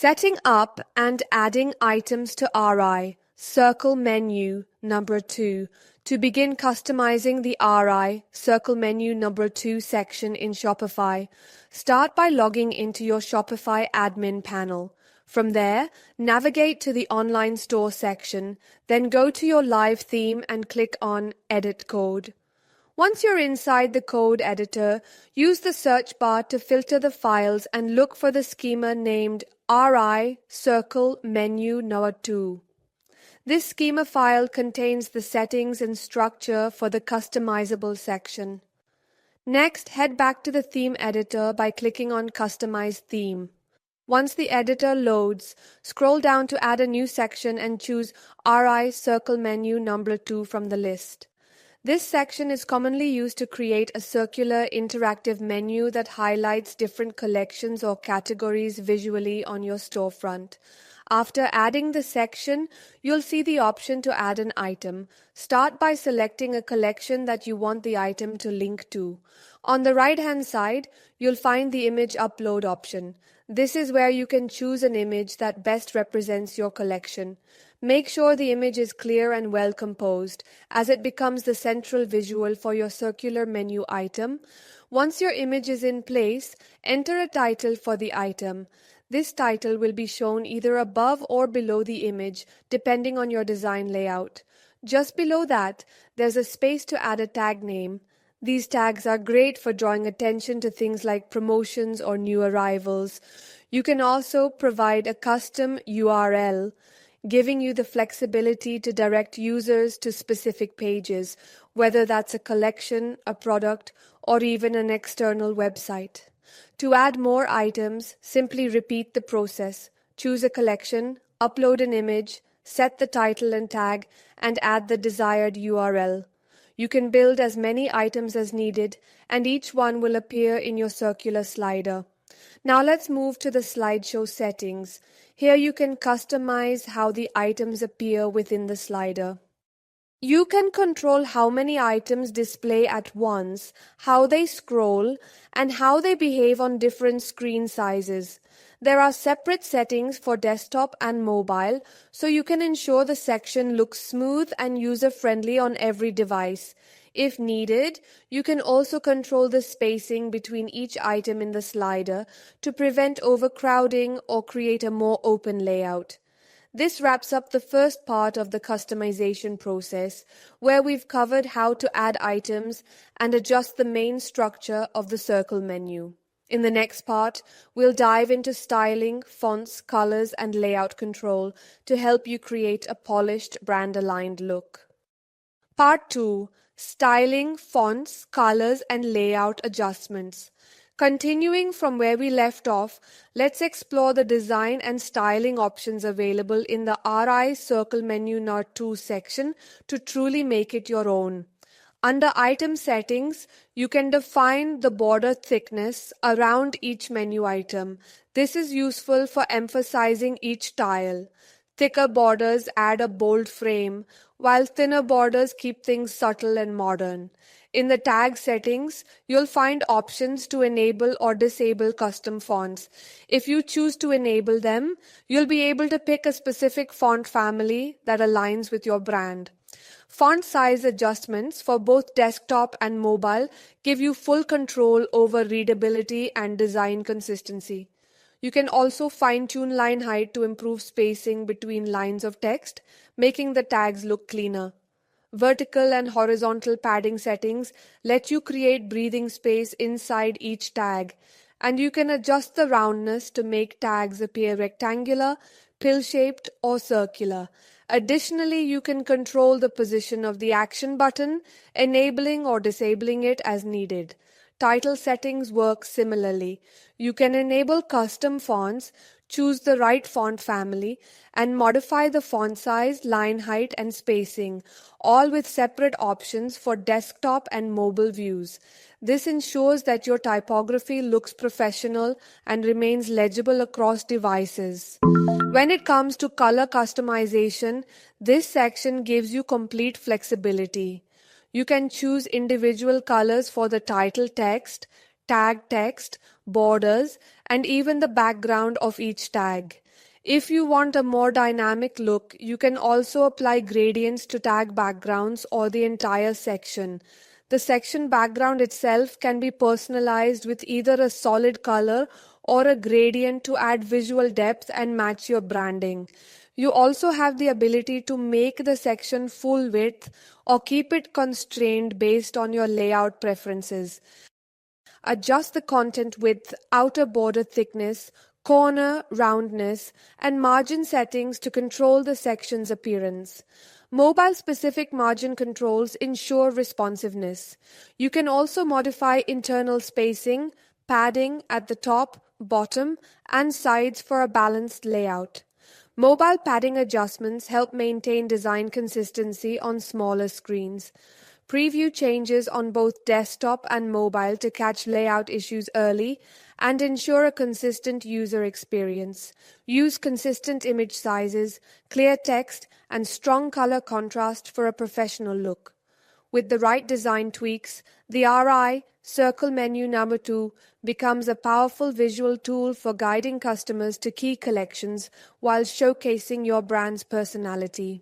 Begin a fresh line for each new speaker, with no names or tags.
Setting up and adding items to RI, circle menu number 2. To begin customizing the RI, circle menu number 2 section in Shopify, start by logging into your Shopify admin panel. From there, navigate to the online store section, then go to your live theme and click on Edit Code. Once you're inside the code editor, use the search bar to filter the files and look for the schema named RI Circle Menu Number 2. This schema file contains the settings and structure for the customizable section. Next, head back to the theme editor by clicking on Customize Theme. Once the editor loads, scroll down to add a new section and choose RI Circle Menu Number 2 from the list. This section is commonly used to create a circular interactive menu that highlights different collections or categories visually on your storefront. After adding the section, you'll see the option to add an item. Start by selecting a collection that you want the item to link to. On the right-hand side, you'll find the image upload option. This is where you can choose an image that best represents your collection. Make sure the image is clear and well composed, as it becomes the central visual for your circular menu item. Once your image is in place, enter a title for the item. This title will be shown either above or below the image, depending on your design layout. Just below that, there's a space to add a tag name. These tags are great for drawing attention to things like promotions or new arrivals. You can also provide a custom URL, giving you the flexibility to direct users to specific pages, whether that's a collection, a product, or even an external website. To add more items, simply repeat the process. Choose a collection, upload an image, set the title and tag, and add the desired URL. You can build as many items as needed, and each one will appear in your circular slider. Now let's move to the slideshow settings. Here you can customize how the items appear within the slider. You can control how many items display at once, how they scroll, and how they behave on different screen sizes. There are separate settings for desktop and mobile, so you can ensure the section looks smooth and user-friendly on every device. If needed, you can also control the spacing between each item in the slider to prevent overcrowding or create a more open layout. This wraps up the first part of the customization process, where we've covered how to add items and adjust the main structure of the circle menu. In the next part, we'll dive into styling, fonts, colors, and layout control to help you create a polished, brand-aligned look. Part 2. Styling, fonts, colors, and layout adjustments. Continuing from where we left off, let's explore the design and styling options available in the RI Circle Menu Number 2 section to truly make it your own. Under Item Settings, you can define the border thickness around each menu item. This is useful for emphasizing each tile. Thicker borders add a bold frame, while thinner borders keep things subtle and modern. In the tag settings, you'll find options to enable or disable custom fonts. If you choose to enable them, you'll be able to pick a specific font family that aligns with your brand. Font size adjustments for both desktop and mobile give you full control over readability and design consistency. You can also fine-tune line height to improve spacing between lines of text, making the tags look cleaner. Vertical and horizontal padding settings let you create breathing space inside each tag, and you can adjust the roundness to make tags appear rectangular, pill-shaped, or circular. Additionally, you can control the position of the action button, enabling or disabling it as needed. Title settings work similarly. You can enable custom fonts, choose the right font family, and modify the font size, line height, and spacing, all with separate options for desktop and mobile views. This ensures that your typography looks professional and remains legible across devices. When it comes to color customization, this section gives you complete flexibility. You can choose individual colors for the title text, tag text, borders, and even the background of each tag. If you want a more dynamic look, you can also apply gradients to tag backgrounds or the entire section. The section background itself can be personalized with either a solid color or a gradient to add visual depth and match your branding. You also have the ability to make the section full width or keep it constrained based on your layout preferences. Adjust the content width, outer border thickness, corner roundness, and margin settings to control the section's appearance. Mobile-specific margin controls ensure responsiveness. You can also modify internal spacing, padding at the top, bottom, and sides for a balanced layout. Mobile padding adjustments help maintain design consistency on smaller screens. Preview changes on both desktop and mobile to catch layout issues early and ensure a consistent user experience. Use consistent image sizes, clear text, and strong color contrast for a professional look. With the right design tweaks, the RI Circle Menu number 2 becomes a powerful visual tool for guiding customers to key collections while showcasing your brand's personality.